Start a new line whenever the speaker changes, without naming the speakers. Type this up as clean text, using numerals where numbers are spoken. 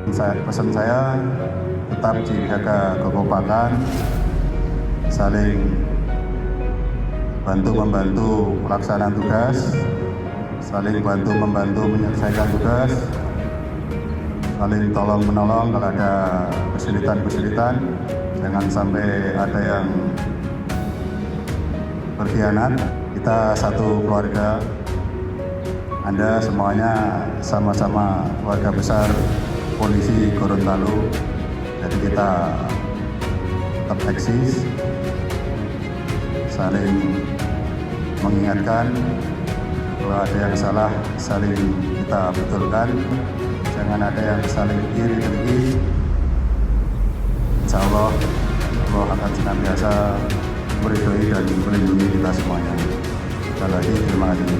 Pesan saya tetap dijaga kekompakan, saling bantu-membantu pelaksanaan tugas, saling bantu-membantu menyelesaikan tugas, saling tolong-menolong kalau ada kesulitan-kesulitan. Jangan sampai ada yang berkhianat. Kita satu keluarga. Anda semuanya sama-sama keluarga besar Polisi Gorontalo. Jadi kita tetap eksis, saling mengingatkan. Kalau ada yang salah, saling kita betulkan. Jangan ada yang saling iri dengki. Insya Allah, Allah akan senantiasa meridhoi dan melindungi kita semuanya. Sekali lagi, terima kasih.